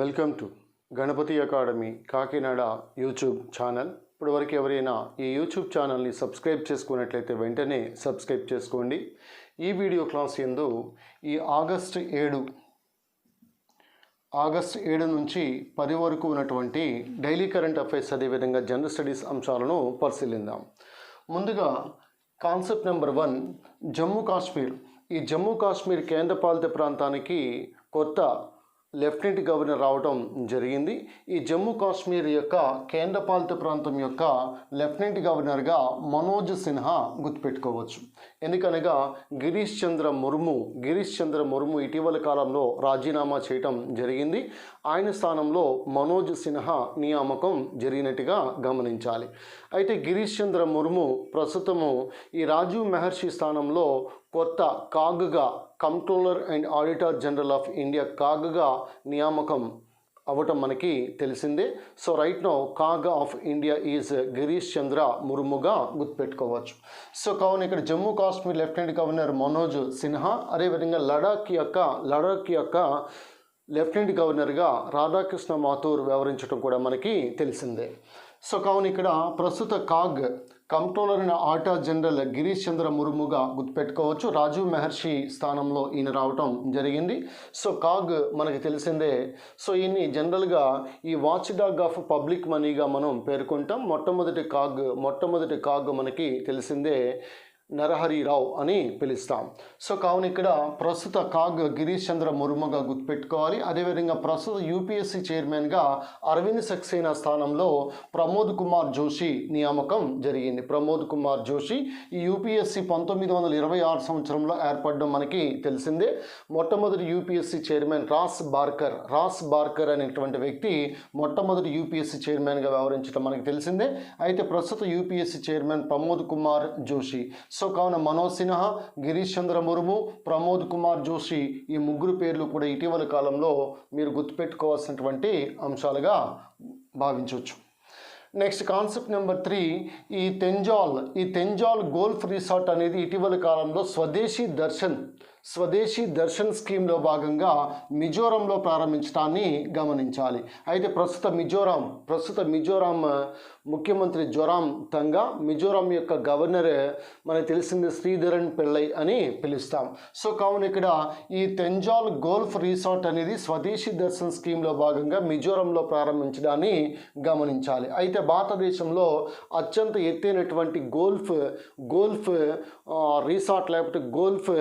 Welcome to Ganapathi academy Kakinada YouTube channel. ఇప్పటివరకు ఎవరైనా ఈ యూట్యూబ్ ఛానల్ని సబ్స్క్రైబ్ చేసుకున్నట్లయితే వెంటనే సబ్స్క్రైబ్ చేసుకోండి. ఈ వీడియో క్లాస్ యందు ఈ ఆగస్టు 7 నుంచి 10 వరకు ఉన్నటువంటి డైలీ కరెంట్ అఫైర్స్ అదేవిధంగా జనరల్ స్టడీస్ అంశాలను పరిశీలిద్దాం. ముందుగా కాన్సెప్ట్ నెంబర్ 1, జమ్మూ కాశ్మీర్. ఈ జమ్మూ కాశ్మీర్ కేంద్రపాలిత ప్రాంతానికి కొత్త లెఫ్టినెంట్ గవర్నర్ రావడం జరిగింది. ఈ జమ్మూ కాశ్మీర్ యొక్క కేంద్రపాలిత ప్రాంతం యొక్క లెఫ్టినెంట్ గవర్నర్గా మనోజ్ సిన్హా గుర్తుపెట్టుకోవచ్చు. ఎందుకనగా గిరీష్ చంద్ర ముర్ము ఇటీవల కాలంలో రాజీనామా చేయటం జరిగింది. ఆయన స్థానంలో మనోజ్ సిన్హా నియామకం జరిగినట్టుగా గమనించాలి. అయితే గిరీష్ చంద్ర ముర్ము ప్రస్తుతము ఈ రాజీవ్ మెహర్షి స్థానంలో కొత్త కాగ్గా controller and auditor general of India కాగ్గా నియామకం అవ్వటం మనకి తెలిసిందే. So right now CAG of India is Girish Chandra ముర్ముగా గుర్తుపెట్టుకోవచ్చు. సో కావున ఇక్కడ జమ్మూ కాశ్మీర్ లెఫ్టినెంట్ గవర్నర్ మనోజ్ సిన్హా, అదేవిధంగా లడాక్ యొక్క లెఫ్టినెంట్ గవర్నర్గా రాధాకృష్ణ మాథూర్ వ్యవహరించడం కూడా మనకి తెలిసిందే. సో కావున ఇక్కడ ప్రస్తుత CAG controller and auditor general Girish Chandra ముర్ముగా గుర్తుపెట్టుకోవచ్చు. రాజీవ్ మెహర్షి స్థానంలో ఈయన రావటం జరిగింది. సో కాగ్ మనకి తెలిసిందే. సో ఈయన్ని జనరల్గా ఈ వాచ్ డాగ్ ఆఫ్ పబ్లిక్ మనీగా మనం పేర్కొంటాం. మొట్టమొదటి కాగ్ మనకి తెలిసిందే నరహరి రావు అని పిలుస్తాం. సో కావున ఇక్కడ ప్రస్తుత కాగ్ గిరీష్ చంద్ర ముర్ముగా గుర్తుపెట్టుకోవాలి. అదేవిధంగా ప్రస్తుత యూపీఎస్సీ చైర్మన్గా అరవింద్ సక్సేనా స్థానంలో ప్రమోద్ కుమార్ జోషి నియామకం జరిగింది. ప్రమోద్ కుమార్ జోషి ఈ యూపీఎస్సీ 1926 సంవత్సరంలో ఏర్పడడం మనకి తెలిసిందే. మొట్టమొదటి యూపీఎస్సీ చైర్మన్ రాస్ బార్కర్ అనేటువంటి వ్యక్తి మొట్టమొదటి యూపీఎస్సీ చైర్మన్గా వ్యవహరించడం మనకి తెలిసిందే. అయితే ప్రస్తుత UPSC chairman Pramod Kumar Joshi. So కావున మనోజ్ సిన్హా, గిరీష్ చంద్ర ముర్ము, ప్రమోద్ కుమార్ జోషి ఈ ముగ్గురు పేర్లు కూడా ఇటీవల కాలంలో మీరు గుర్తుపెట్టుకోవాల్సినటువంటి అంశాలుగా భావించవచ్చు. నెక్స్ట్ కాన్సెప్ట్ నెంబర్ 3, ఈ తెంజాల్ గోల్ఫ్ రిసార్ట్ అనేది ఇటీవల కాలంలో స్వదేశీ దర్శన్ స్కీమ్లో భాగంగా మిజోరంలో ప్రారంభించడాన్ని గమనించాలి. అయితే ప్రస్తుత మిజోరాం ముఖ్యమంత్రి జోరామ్ తంగా, మిజోరాం యొక్క గవర్నర్ మనకు తెలిసింది శ్రీధరన్ పిళ్ళై అని పిలుస్తాం. సో కావున ఇక్కడ ఈ తెంజాల్ గోల్ఫ్ రిసార్ట్ అనేది స్వదేశీ దర్శన్ స్కీమ్లో భాగంగా మిజోరంలో ప్రారంభించడాన్ని గమనించాలి. అయితే భారతదేశంలో అత్యంత ఎత్తైనటువంటి గోల్ఫ్ రిసార్ట్ లేకపోతే గోల్ఫ్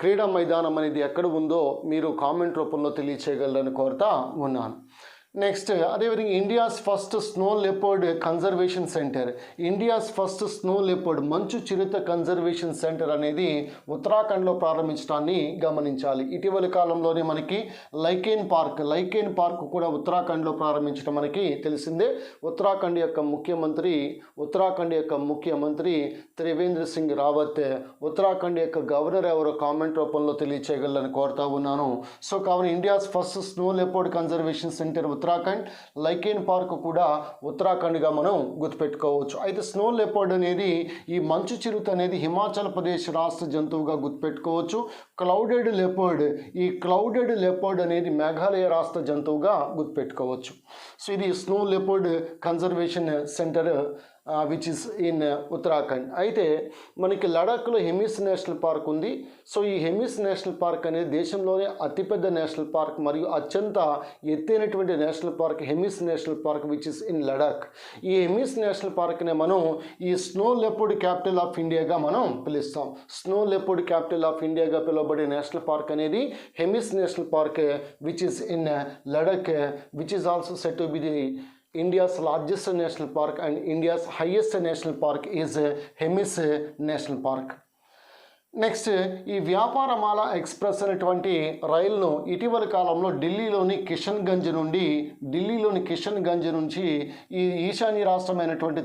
క్రీడా మైదానం అనేది ఎక్కడ ఉందో మీరు కామెంట్ రూపంలో తెలియచేయగలరని కోరుతా ఉన్నాను. నెక్స్ట్ అదేవిధంగా India's first snow leopard conservation centre మంచు చిరుత కన్జర్వేషన్ సెంటర్ అనేది ఉత్తరాఖండ్లో ప్రారంభించడాన్ని గమనించాలి. ఇటీవల కాలంలోనే మనకి లైకేన్ పార్క్ కూడా ఉత్తరాఖండ్లో ప్రారంభించడం మనకి తెలిసిందే. ఉత్తరాఖండ్ యొక్క ముఖ్యమంత్రి త్రివేంద్ర సింగ్ రావత్, ఉత్తరాఖండ్ యొక్క గవర్నర్ ఎవరో కామెంట్ రూపంలో తెలియచేయగలరని కోరుతా ఉన్నాను. సో కావున India's first snow leopard conservation centre Uttarakhand, lichen park కూడా ఉత్తరాఖండ్గా మనం గుర్తుపెట్టుకోవచ్చు. అయితే స్నో లెపర్డ్ అనేది ఈ మంచు చిరుత అనేది హిమాచల్ ప్రదేశ్ రాష్ట్ర జంతువుగా గుర్తుపెట్టుకోవచ్చు. క్లౌడెడ్ లెపర్డ్ అనేది మేఘాలయ రాష్ట్ర జంతువుగా గుర్తుపెట్టుకోవచ్చు. సో ఇది snow leopard conservation centre which is in Uttarakhand. అయితే మనకి లడాఖ్లో హెమిస్ నేషనల్ పార్క్ ఉంది. సో ఈ హెమిస్ నేషనల్ పార్క్ అనేది దేశంలోనే అతిపెద్ద నేషనల్ పార్క్ మరియు అత్యంత ఎత్తైనటువంటి national park Hemis national park which is in Ladakh. ఈ హెమిస్ నేషనల్ పార్క్ని మనం ఈ స్నో లెపర్డ్ క్యాపిటల్ ఆఫ్ ఇండియాగా మనం పిలుస్తాం. స్నో లెపర్డ్ క్యాపిటల్ ఆఫ్ ఇండియాగా పిలువబడే నేషనల్ పార్క్ అనేది Hemis national park which is in Ladakh, which is also set to be the India's largest national park and India's highest national park is Hemis National Park. Next ఈ వ్యాపారమాల express అనేటువంటి రైలును ఇటీవల కాలంలో ఢిల్లీలోని కిషన్ గంజ్ నుంచి ఈ ఈశాన్య రాష్ట్రమైనటువంటి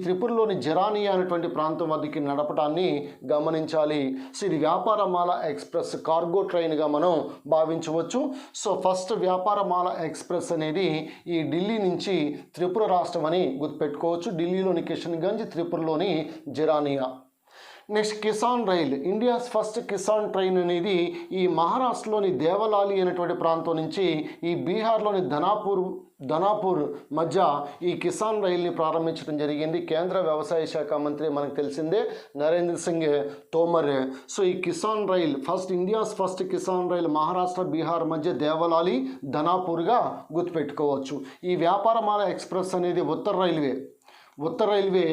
త్రిపురలోని జరానియా అనేటువంటి ప్రాంతం వద్దకి నడపడాన్ని గమనించాలి. సో ఇది వ్యాపారమాల ఎక్స్ప్రెస్ కార్గో ట్రైన్గా మనం భావించవచ్చు. సో ఫస్ట్ వ్యాపారమాల ఎక్స్ప్రెస్ అనేది ఈ ఢిల్లీ నుంచి త్రిపుర రాష్ట్రం అని గుర్తుపెట్టుకోవచ్చు. ఢిల్లీలోని కిషన్ గంజ్, త్రిపురలోని Jirania. Next Kisan rail, India's first Kisan train అనేది ఈ మహారాష్ట్రలోని దేవలాలి అనేటువంటి ప్రాంతం నుంచి ఈ బీహార్లోని ధనాపూర్ మధ్య ఈ కిసాన్ రైల్ని ప్రారంభించడం జరిగింది. కేంద్ర వ్యవసాయ శాఖ మంత్రి మనకు తెలిసిందే నరేంద్ర సింగ్ తోమర్. సో ఈ Kisan rail India's first Kisan rail Maharashtra Bihar మధ్య దేవలాలి ధనాపూర్గా గుర్తుపెట్టుకోవచ్చు. ఈ వ్యాపారమాల ఎక్స్ప్రెస్ అనేది ఉత్తర రైల్వే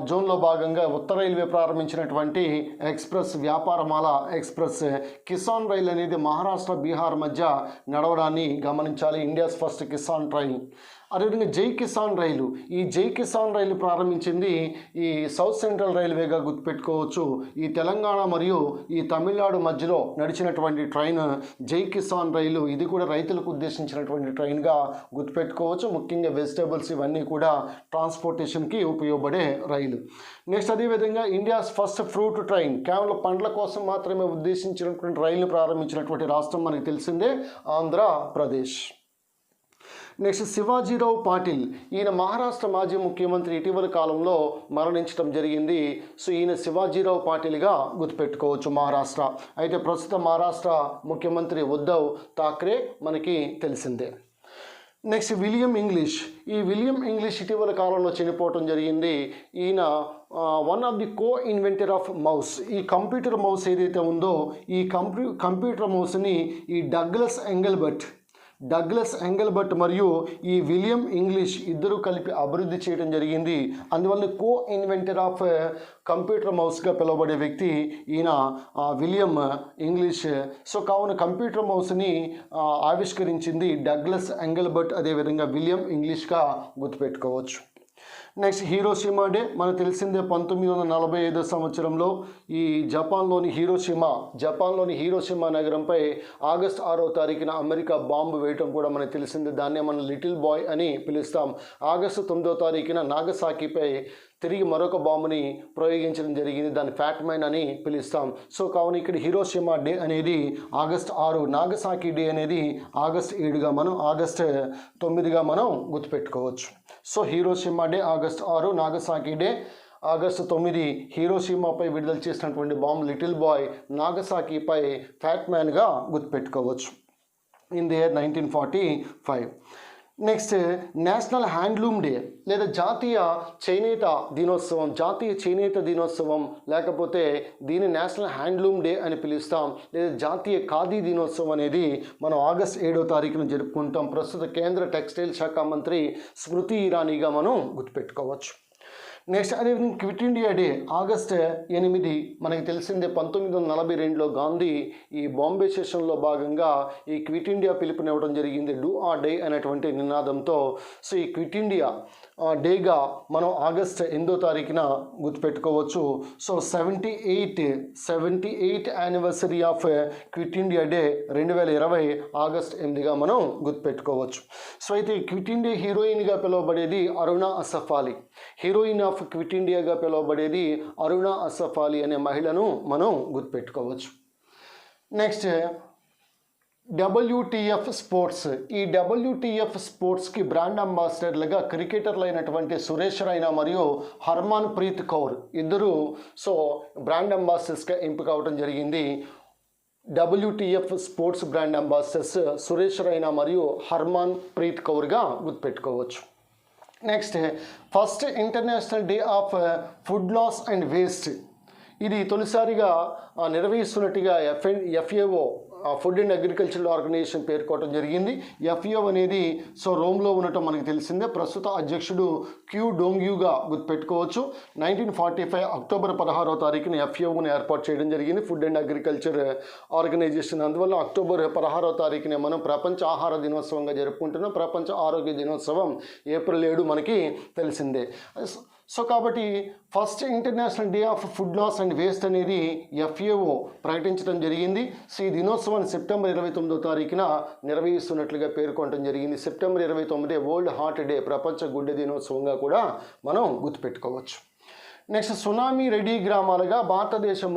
జోన్లో భాగంగా ఉత్తర రైల్వే ప్రారంభించినటువంటి ఎక్స్ప్రెస్ వ్యాపారమాల ఎక్స్ప్రెస్. కిసాన్ రైల్ అనేది మహారాష్ట్ర బీహార్ మధ్య నడవడాన్ని గమనించాలి. India's first Kisan train. అదేవిధంగా జై కిసాన్ రైలు, ఈ జై కిసాన్ రైలు ప్రారంభించింది ఈ సౌత్ సెంట్రల్ రైల్వేగా గుర్తుపెట్టుకోవచ్చు. ఈ తెలంగాణ మరియు ఈ తమిళనాడు మధ్యలో నడిచినటువంటి ట్రైన్ జై కిసాన్ రైలు. ఇది కూడా రైతులకు ఉద్దేశించినటువంటి ట్రైన్గా గుర్తుపెట్టుకోవచ్చు. ముఖ్యంగా వెజిటేబుల్స్ ఇవన్నీ కూడా ట్రాన్స్పోర్టేషన్కి ఉపయోగపడే రైలు. నెక్స్ట్ అదేవిధంగా ఇండియాస్ ఫస్ట్ ఫ్రూట్ ట్రైన్, కేవలం పండ్ల కోసం మాత్రమే ఉద్దేశించినటువంటి రైలును ప్రారంభించినటువంటి రాష్ట్రం మనకు తెలిసిందే ఆంధ్రప్రదేశ్. నెక్స్ట్ శివాజీరావు పాటిల్, ఈయన మహారాష్ట్ర మాజీ ముఖ్యమంత్రి, ఇటీవల కాలంలో మరణించడం జరిగింది. సో ఈయన శివాజీరావు పాటిల్గా గుర్తుపెట్టుకోవచ్చు మహారాష్ట్ర. అయితే ప్రస్తుత మహారాష్ట్ర ముఖ్యమంత్రి ఉద్ధవ్ ఠాక్రే మనకి తెలిసిందే. నెక్స్ట్ విలియం ఇంగ్లీష్, ఈ విలియం ఇంగ్లీష్ ఇటీవల కాలంలో చనిపోవటం జరిగింది. ఈయన one of the inventor of mouse. ఈ కంప్యూటర్ మౌస్ ఏదైతే ఉందో ఈ కంప్యూటర్ మౌస్ని ఈ డగ్లస్ ఎంగల్బర్ట్ మరియు ఈ విలియం ఇంగ్లీష్ ఇద్దరు కలిపి అభివృద్ధి చేయడం జరిగింది. అందువల్ల ఇన్వెంటర్ ఆఫ్ కంప్యూటర్ మౌస్గా పిలువబడే వ్యక్తి ఈయన విలియం ఇంగ్లీష్. సో కావున కంప్యూటర్ మౌస్ని ఆవిష్కరించింది డగ్లస్ ఎంగల్బర్ట్, అదేవిధంగా విలియం ఇంగ్లీష్గా గుర్తుపెట్టుకోవచ్చు. నెక్స్ట్ హీరోషిమా డే, మనకు తెలిసిందే 1945 సంవత్సరంలో ఈ జపాన్లోని హీరోషిమా నగరంపై ఆగస్టు 6వ తారీఖున అమెరికా బాంబు వేయటం కూడా మనకు తెలిసిందే. దాన్నే మనం లిటిల్ బాయ్ అని పిలుస్తాం. ఆగస్టు 9వ తారీఖున నాగసాకిపై తిరిగి మరొక బాంబుని ప్రయోగించడం జరిగింది. దాన్ని ఫ్యాట్ మైన్ అని పిలుస్తాం. సో కావున ఇక్కడ హీరోషిమా డే అనేది ఆగస్టు 6, నాగసాకి డే అనేది ఆగస్టు 7గా ఆగస్టు 9గా మనం గుర్తుపెట్టుకోవచ్చు. So Hiroshima day August 6, Nagasaki day August 9. హీరోషిమాపై విడుదల చేసినటువంటి బాంబు లిటిల్ బాయ్, నాగసాకిపై ఫ్యాట్ మ్యాన్గా గుర్తుపెట్టుకోవచ్చు in the year 1945. Next national handloom day లేదా జాతీయ చేనేత దినోత్సవం లేకపోతే దీన్ని నేషనల్ హ్యాండ్లూమ్ డే అని పిలుస్తాం, లేదా జాతీయ ఖాదీ దినోత్సవం అనేది మనం ఆగస్టు 7వ తారీఖున జరుపుకుంటాం. ప్రస్తుత కేంద్ర టెక్స్టైల్ శాఖ మంత్రి స్మృతి ఇరానీగా మనం గుర్తుపెట్టుకోవచ్చు. నెక్స్ట్ అదేవిధంగా క్విట్ ఇండియా డే ఆగస్టు 8. మనకి తెలిసిందే 1942లో గాంధీ ఈ బాంబే సెషన్లో భాగంగా ఈ క్విట్ ఇండియా పిలుపునివ్వడం జరిగింది, డూ ఆర్ డై అనేటువంటి నినాదంతో. సో ఈ క్విట్ ఇండియా డేగా మనం ఆగస్టు 8వ తారీఖున గుర్తుపెట్టుకోవచ్చు. So 78th anniversary of quit India day 2020 August 8గా మనం గుర్తుపెట్టుకోవచ్చు. సో అయితే క్విట్ ఇండియా హీరోయిన్గా పిలువబడేది Aruna Asaf Ali. Heroine of quit ఇండియాగా పిలువబడేది అరుణా అసఫ్ అలీ అనే మహిళను మనం గుర్తుపెట్టుకోవచ్చు. Next WTF sports. ఈ WTF స్పోర్ట్స్కి బ్రాండ్ అంబాసిడర్లుగా క్రికెటర్లు అయినటువంటి సురేష్ రైనా మరియు హర్మన్ ప్రీత్ కౌర్ ఇద్దరు బ్రాండ్ అంబాసిడర్స్గా ఎంపిక అవడం జరిగింది. WTF sports brand ambassadors Suresh Raina మరియు హర్మన్ ప్రీత్ కౌర్గా గుర్తుపెట్టుకోవచ్చు. Next first international day of food loss and waste. ఇది తొలిసారిగా నిర్వహిస్తున్నట్టుగా FAO food and agricultural organisation పేర్కోవడం జరిగింది. FAO అనేది రోమ్లో ఉండటం మనకు తెలిసిందే. ప్రస్తుత అధ్యక్షుడు క్యూ డోంగ్యూగా గుర్తుపెట్టుకోవచ్చు. 1945 అక్టోబర్ 16వ తారీఖున FAOని ఏర్పాటు చేయడం జరిగింది, ఫుడ్ అండ్ అగ్రికల్చర్ ఆర్గనైజేషన్. అందువల్ల అక్టోబర్ 16వ తారీఖునే మనం ప్రపంచ ఆహార దినోత్సవంగా జరుపుకుంటున్నాం. ప్రపంచ ఆరోగ్య దినోత్సవం ఏప్రిల్ 7 మనకి తెలిసిందే. సో కాబట్టి first international day of food loss and waste అనేది FAO ప్రకటించడం జరిగింది. సో ఈ దినోత్సవాన్ని సెప్టెంబర్ 29వ తారీఖున నిర్వహిస్తున్నట్లుగా పేర్కొనడం జరిగింది. సెప్టెంబర్ 29 వరల్డ్ హార్ట్ డే, ప్రపంచ గుండె దినోత్సవంగా కూడా మనం గుర్తుపెట్టుకోవచ్చు. నెక్స్ట్ సునామీ రెడీ గ్రామాలుగా భారతదేశం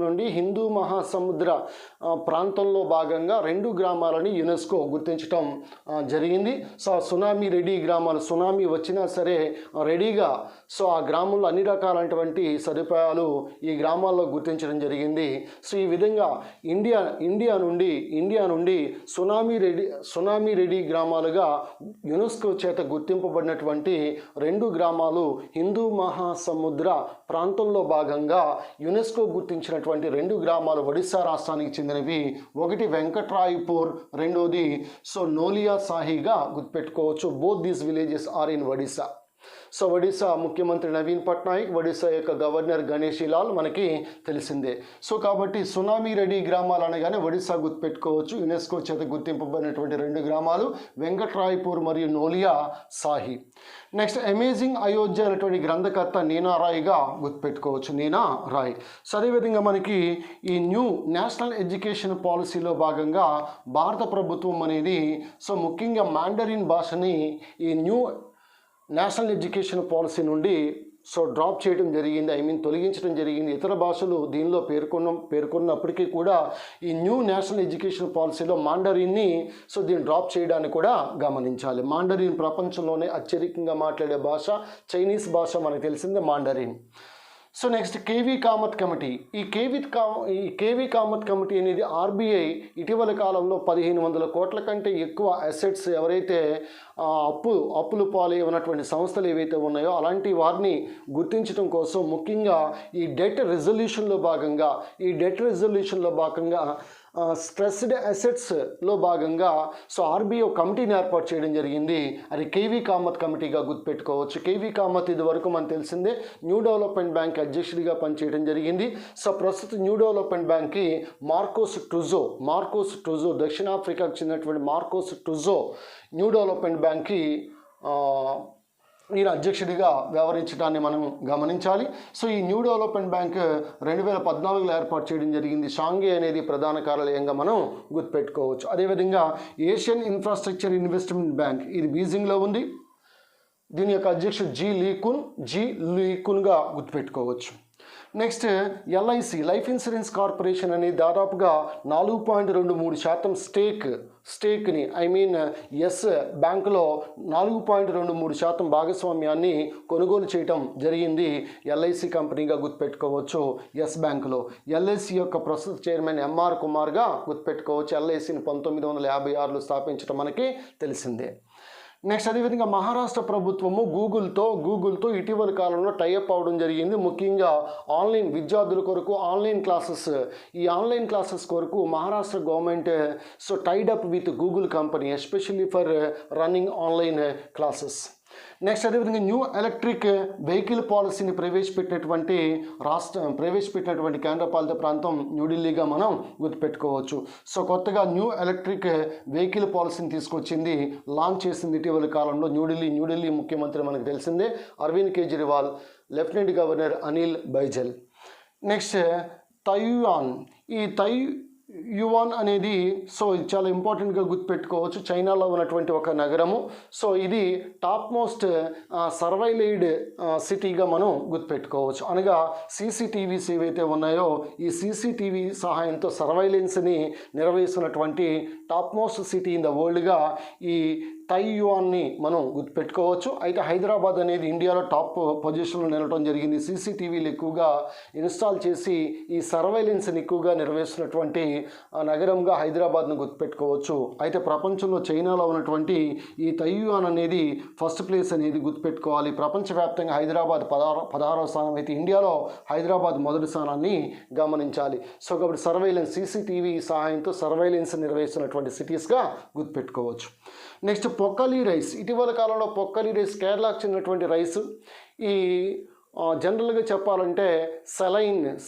నుండి హిందూ మహాసముద్ర ప్రాంతంలో భాగంగా 2 గ్రామాలని యునెస్కో గుర్తించడం జరిగింది. సో సునామీ రెడీ గ్రామాలు, సునామీ వచ్చినా సరే రెడీగా సో ఆ గ్రామంలో అన్ని రకాలైనటువంటి సదుపాయాలు ఈ గ్రామాల్లో గుర్తించడం జరిగింది. సో ఈ విధంగా ఇండియా నుండి సునామీ రెడీ గ్రామాలుగా యునెస్కో చేత గుర్తింపబడినటువంటి 2 గ్రామాలు హిందూ మహాసముద్ర ప్రాంతంలో భాగంగా యునెస్కో గుర్తించినటువంటి 2 గ్రామాలు ఒడిశా రాష్ట్రానికి చెందినవి. ఒకటి వెంకట్రాయపూర్, రెండోది సో నోలియా సాహిగా గుర్తుపెట్టుకోవచ్చు. Both these villages are in Odisha. So Odisha ముఖ్యమంత్రి నవీన్ పట్నాయక్, ఒడిశా యొక్క గవర్నర్ గణేషి లాల్ మనకి తెలిసిందే. సో కాబట్టి సునామీ రెడీ గ్రామాలు అనగానే ఒడిశా గుర్తుపెట్టుకోవచ్చు. యునెస్కో చేత గుర్తింపబడినటువంటి 2 గ్రామాలు వెంకట్రాయపూర్ మరియు నోలియా సాహి. నెక్స్ట్ అమేజింగ్ అయోధ్య అనేటువంటి గ్రంథకర్త నీనా రాయ్గా గుర్తుపెట్టుకోవచ్చు, నీనా రాయ్. సో అదేవిధంగా మనకి ఈ న్యూ నేషనల్ ఎడ్యుకేషన్ పాలసీలో భాగంగా భారత ప్రభుత్వం అనేది సో ముఖ్యంగా మాండరిన్ భాషని ఈ న్యూ నేషనల్ ఎడ్యుకేషన్ పాలసీ నుండి సో డ్రాప్ చేయడం జరిగింది, తొలగించడం జరిగింది. ఇతర భాషలు దీనిలో పేర్కొన్నప్పటికీ కూడా ఈ న్యూ నేషనల్ ఎడ్యుకేషన్ పాలసీలో మాండరిన్ని సో దీన్ని డ్రాప్ చేయడానికి కూడా గమనించాలి. మాండరిన్ ప్రపంచంలోనే అత్యధికంగా మాట్లాడే భాష, చైనీస్ భాష మనకు తెలిసిందే Mandarin. So next KV Kamath committee. ఈ కేవీ కామత్ కమిటీ అనేది ఆర్బీఐ ఇటీవల కాలంలో 1500 కోట్ల కంటే ఎక్కువ అసెట్స్ ఎవరైతే అప్పులు పాలై ఉన్నటువంటి సంస్థలు ఏవైతే ఉన్నాయో అలాంటి వారిని గుర్తించడం కోసం ముఖ్యంగా ఈ డెట్ రెజల్యూషన్లో భాగంగా స్ట్రెస్డ్ అసెట్స్లో భాగంగా సో ఆర్బీఐ కమిటీని ఏర్పాటు చేయడం జరిగింది. అది కేవీ కామత్ కమిటీగా గుర్తుపెట్టుకోవచ్చు. కేవీ కామత్ ఇది వరకు మనకు తెలిసిందే న్యూ డెవలప్మెంట్ బ్యాంక్ అధ్యక్షుడిగా పనిచేయడం జరిగింది. సో ప్రస్తుతం న్యూ డెవలప్మెంట్ బ్యాంక్కి మార్కోస్ ట్రుజో దక్షిణాఫ్రికాకు చెందినటువంటి మార్కోస్ ట్రుజో న్యూ డెవలప్మెంట్ బ్యాంక్కి ఈయన అధ్యక్షుడిగా వ్యవహరించడాన్ని మనం గమనించాలి. సో ఈ న్యూ డెవలప్మెంట్ బ్యాంక్ 2014లో ఏర్పాటు చేయడం జరిగింది. షాంఘై అనేది ప్రధాన కార్యాలయంగా మనం గుర్తుపెట్టుకోవచ్చు. అదేవిధంగా ఏషియన్ ఇన్ఫ్రాస్ట్రక్చర్ ఇన్వెస్ట్మెంట్ బ్యాంక్ ఇది బీజింగ్లో ఉంది. దీని యొక్క అధ్యక్షుడు జీ లీకున్గా గుర్తుపెట్టుకోవచ్చు. Next LIC life insurance corporation అనేది దాదాపుగా 4.23% స్టేక్ని ఎస్ బ్యాంకులో 4.23% భాగస్వామ్యాన్ని కొనుగోలు చేయటం జరిగింది. ఎల్ఐసి కంపెనీగా గుర్తుపెట్టుకోవచ్చు. ఎస్ బ్యాంకులో ఎల్ఐసి యొక్క ప్రస్తుత చైర్మన్ ఎంఆర్ కుమార్గా గుర్తుపెట్టుకోవచ్చు. ఎల్ఐసిని 1956లో స్థాపించడం మనకి తెలిసిందే. నెక్స్ట్ అదేవిధంగా మహారాష్ట్ర ప్రభుత్వము గూగుల్తో ఇటీవల కాలంలో టైఅప్ అవడం జరిగింది. ముఖ్యంగా ఆన్లైన్ విద్యార్థుల కొరకు ఈ ఆన్లైన్ క్లాసెస్ కొరకు Maharashtra government so tied up with Google company especially for running online classes. Next అదేవిధంగా న్యూ ఎలక్ట్రిక్ వెహికల్ పాలసీని ప్రవేశపెట్టినటువంటి కేంద్రపాలిత ప్రాంతం న్యూఢిల్లీగా మనం గుర్తుపెట్టుకోవచ్చు. సో కొత్తగా న్యూ ఎలక్ట్రిక్ వెహికల్ పాలసీని తీసుకొచ్చింది, లాంచ్ చేసింది ఇటీవల కాలంలో న్యూఢిల్లీ ముఖ్యమంత్రి మనకు తెలిసిందే Arvind Kejriwal, lieutenant governor Anil Baijal. Next Taiyuan అనేది సో ఇది చాలా ఇంపార్టెంట్గా గుర్తుపెట్టుకోవచ్చు. చైనాలో ఉన్నటువంటి ఒక నగరము. సో ఇది టాప్ మోస్ట్ సర్వైలైడ్ సిటీగా మనం గుర్తుపెట్టుకోవచ్చు. అనగా సీసీటీవీస్ ఏవైతే ఉన్నాయో ఈ సీసీటీవీ సహాయంతో సర్వైలెన్స్ని నిర్వహిస్తున్నటువంటి top most city in the వరల్డ్గా ఈ తైయువాన్ని మనం గుర్తుపెట్టుకోవచ్చు. అయితే హైదరాబాద్ అనేది ఇండియాలో టాప్ పొజిషన్లో నిలవడం జరిగింది. సీసీటీవీలు ఎక్కువగా ఇన్స్టాల్ చేసి ఈ సర్వైలెన్స్ని ఎక్కువగా నిర్వహిస్తున్నటువంటి నగరంగా హైదరాబాద్ను గుర్తుపెట్టుకోవచ్చు. అయితే ప్రపంచంలో చైనాలో ఉన్నటువంటి ఈ తైయువాన్ అనేది ఫస్ట్ ప్లేస్ అనేది గుర్తుపెట్టుకోవాలి. ప్రపంచవ్యాప్తంగా హైదరాబాద్ 16వ స్థానం అయితే ఇండియాలో హైదరాబాద్ మొదటి స్థానాన్ని గమనించాలి. సో కాబట్టి సీసీటీవీ సహాయంతో సర్వైలెన్స్ నిర్వహిస్తున్నటువంటి సిటీస్గా గుర్తుపెట్టుకోవచ్చు. Next Pokkali rice. ఇటీవల కాలంలో పొక్కలి రైస్ కేరళకు చెందినటువంటి రైస్. ఈ జనరల్గా చెప్పాలంటే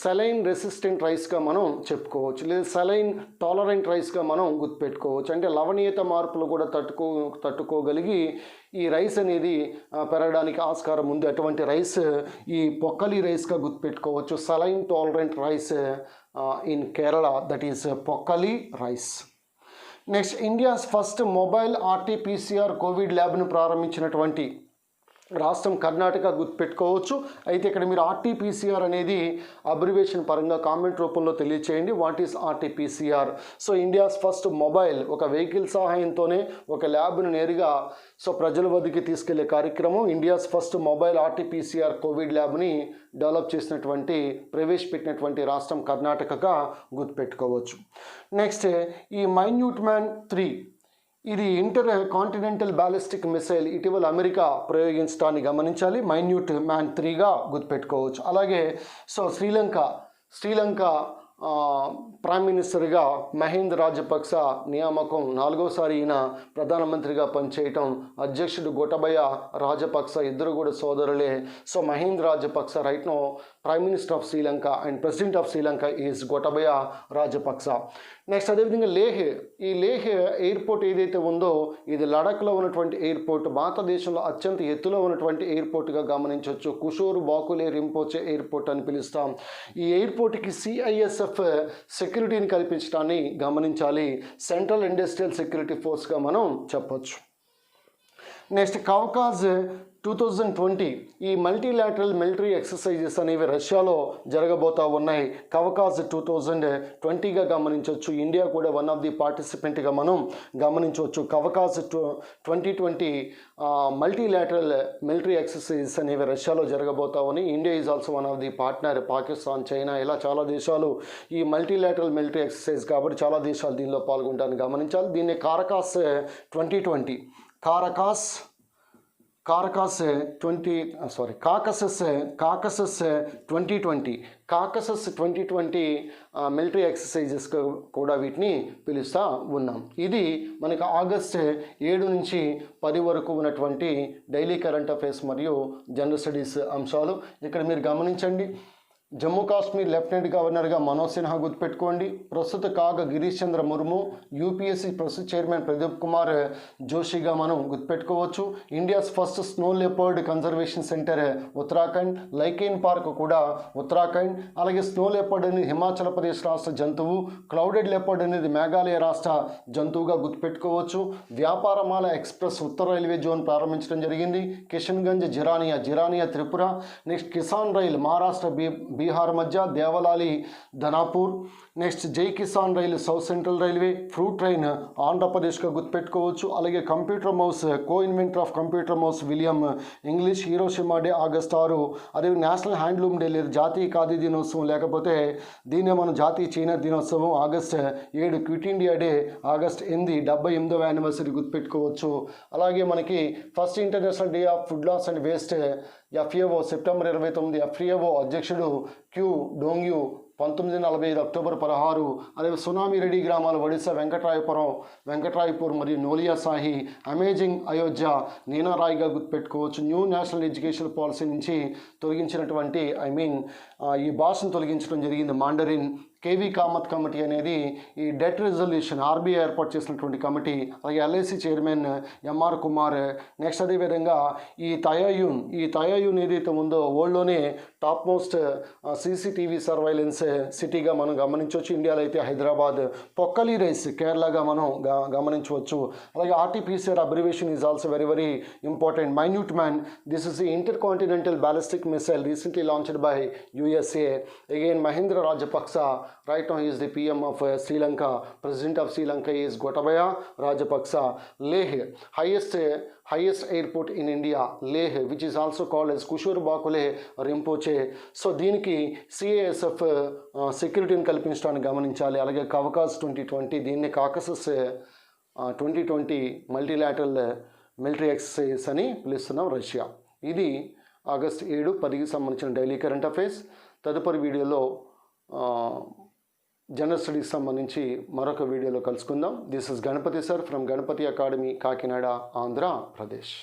సెలైన్ రెసిస్టెంట్ రైస్గా మనం చెప్పుకోవచ్చు, లేదా సెలైన్ టాలరెంట్ రైస్గా మనం గుర్తుపెట్టుకోవచ్చు. అంటే లవణీయత మార్పులు కూడా తట్టుకోగలిగి ఈ రైస్ అనేది పెరగడానికి ఆస్కారం ఉంది. అటువంటి రైస్ ఈ పొక్కలి రైస్గా గుర్తుపెట్టుకోవచ్చు. Saline tolerant rice in Kerala, that is Pokkali rice. Next India's first mobile RTPCR covid ల్యాబ్ను ప్రారంభించినటువంటి రాష్ట్రం కర్ణాటక గుర్తుపెట్టుకోవచ్చు. అయితే ఇక్కడ మీరు ఆర్టీపీసీఆర్ అనేది అబ్రివేషన్ పరంగా కామెంట్ రూపంలో తెలియచేయండి. What is RTPCR? So India's first mobile, ఒక వెహికల్ సహాయంతోనే ఒక ల్యాబ్ను నేరుగా ప్రజల వద్దకి తీసుకెళ్లే కార్యక్రమం. India's first mobile RTPCR covid ల్యాబ్ని డెవలప్ చేసినటువంటి, ప్రవేశపెట్టినటువంటి రాష్ట్రం కర్ణాటకగా గుర్తుపెట్టుకోవచ్చు. నెక్స్ట్ ఈ మైన్యూట్ మ్యాన్ 3, ఇది ఇంటర్ కాంటినెంటల్ బ్యాలిస్టిక్ మిసైల్ ఇటీవల అమెరికా ప్రయోగించడాన్ని గమనించాలి. మైన్యూట్ మ్యాన్ 3గా గుర్తుపెట్టుకోవచ్చు. అలాగే శ్రీలంక ప్రైమ్ మినిస్టర్గా మహీంద రాజపక్స నియామకం, 4వసారి ఈయన ప్రధానమంత్రిగా పనిచేయటం. అధ్యక్షుడు గోటబయ రాజపక్స ఇద్దరు కూడా సోదరులే. So Mahinda Rajapaksa right now prime minister of Sri Lanka and president of Sri Lanka is Gotabaya Rajapaksa. Next అదేవిధంగా ఈ లేహ్ ఎయిర్పోర్ట్ ఏదైతే ఉందో ఇది లడఖ్లో ఉన్నటువంటి ఎయిర్పోర్ట్, భారతదేశంలో అత్యంత ఎత్తులో ఉన్నటువంటి ఎయిర్పోర్ట్గా గమనించవచ్చు. కుషోర్ బాకులే రింపోచే ఎయిర్పోర్ట్ అని పిలుస్తాం. ఈ ఎయిర్పోర్ట్కి CISF సెక్యూరిటీని కల్పించడాన్ని గమనించాలి. సెంట్రల్ ఇండస్ట్రియల్ సెక్యూరిటీ ఫోర్స్గా మనం చెప్పొచ్చు. నెక్స్ట్ కవకాజ్ 2020 ఈ మల్టీలాటరల్ మిలిటరీ ఎక్సర్సైజెస్ అనేవి రష్యాలో జరగబోతా ఉన్నాయి. కవకాజ్ 2020గా గమనించవచ్చు. ఇండియా కూడా వన్ ఆఫ్ ది పార్టిసిపెంట్గా మనం గమనించవచ్చు. కవకాజ్ 2020 మల్టీలాటరల్ మిలిటరీ ఎక్సర్సైజెస్ అనేవి రష్యాలో జరగబోతా ఉన్నాయి. India is also one of the partner. Pakistan, China ఇలా చాలా దేశాలు ఈ మల్టీలాటరల్ మిలిటరీ ఎక్సర్సైజ్ కాబట్టి చాలా దేశాలు దీనిలో పాల్గొంటారని గమనించాలి. దీన్ని కారకాస్ 2020 కాకసస్ 2020 మిలిటరీ ఎక్సర్సైజెస్ కూడా వీటిని పిలుస్తూ ఉన్నాం. ఇది మనకు ఆగస్టు 7 నుంచి 10 వరకు ఉన్నటువంటి డైలీ కరెంట్ అఫైర్స్ మరియు జనరల్ స్టడీస్ అంశాలు. ఇక్కడ మీరు గమనించండి. జమ్మూ కాశ్మీర్ లెఫ్టినెంట్ గవర్నర్గా మనోజ్ సిన్హా గుర్తుపెట్టుకోండి. ప్రస్తుత కాగా గిరీష్ చంద్ర ముర్ము, యూపీఎస్సీ ప్రస్తుత చైర్మన్ ప్రదీప్ కుమార్ జోషిగా మనం గుర్తుపెట్టుకోవచ్చు. India's first snow leopard conservation centre Uttarakhand, lichen park కూడా ఉత్తరాఖండ్. అలాగే స్నో లెపర్డ్ అనేది హిమాచల్ ప్రదేశ్ రాష్ట్ర జంతువు, క్లౌడెడ్ లెపర్డ్ అనేది మేఘాలయ రాష్ట్ర జంతువుగా గుర్తుపెట్టుకోవచ్చు. వ్యాపార మాల ఎక్స్ప్రెస్ ఉత్తర రైల్వే జోన్ ప్రారంభించడం జరిగింది. కిషన్గంజ్ జిరానియా త్రిపుర. నెక్స్ట్ కిసాన్ రైల్ మహారాష్ట్ర బీహార్ మధ్య, Devlali Danapur. Next Jai Kisan rail south central railway. Fruit train ఆంధ్రప్రదేశ్గా గుర్తుపెట్టుకోవచ్చు. అలాగే computer mouse co inventor of computer mouse William English. Hiroshima day August 6. అదే నేషనల్ హ్యాండ్లూమ్ డే లేదు, జాతీయ ఖాదీ దినోత్సవం, లేకపోతే దీన్నే మనం జాతీయ చైనా దినోత్సవం August 7. Quit India day August 8, 78వ యానివర్సరీ గుర్తుపెట్టుకోవచ్చు. అలాగే మనకి first international day of food loss and waste FAO September 29. FAO అధ్యక్షుడు క్యూ డోంగ్యూ 1945 అక్టోబర్ 16. అదే సునామీ రెడ్డి గ్రామాలు ఒడిశా వెంకట్రాయపూర్ మరియు నోలియా సాహి. అమేజింగ్ అయోధ్య నీనా రాయ్గా గుర్తుపెట్టుకోవచ్చు. న్యూ నేషనల్ ఎడ్యుకేషన్ పాలసీ నుంచి తొలగించినటువంటి ఈ భాషను తొలగించడం జరిగింది మాండరిన్. కేవీ కామత్ కమిటీ అనేది ఈ డెట్ రిజల్యూషన్ RBI ఏర్పాటు చేసినటువంటి కమిటీ. అలాగే LIC chairman MR Kumar. Next అదేవిధంగా ఈ తయాయూన్ ఏదైతే ఉందో వరల్డ్లోనే టాప్ మోస్ట్ CCTV సర్వైలెన్స్ సిటీగా మనం గమనించవచ్చు. ఇండియాలో అయితే హైదరాబాద్. పొక్కలి రైస్ కేరళగా మనం గమనించవచ్చు. అలాగే RTPCR abbreviation is also very very important. Minute man, this is the inter continental ballistic missile recently launched by USA. Again Mahinda Rajapaksa, right now he is the PM of Sri Lanka. President of Sri Lanka is Gotabaya Rajapaksa. Leh, highest airport in India, Leh, which is also called as Kushur Bakule Rinpoche. So దీనికి CISF సెక్యూరిటీని కల్పించడానికి గమనించాలి. అలాగే కవకాజ్ 2020, దీన్ని Caucasus 2020 multilateral military exercise అని పిలుస్తున్నాం Russia. ఇది August 7, 10కి సంబంధించిన డైలీ కరెంట్ అఫైర్స్. తదుపరి వీడియోలో జనరల్ స్టడీస్ సంబంధించి మరొక వీడియోలో కలుసుకుందాం. This is Ganapathi sir from Ganapathi academy, Kakinada, Andhra Pradesh.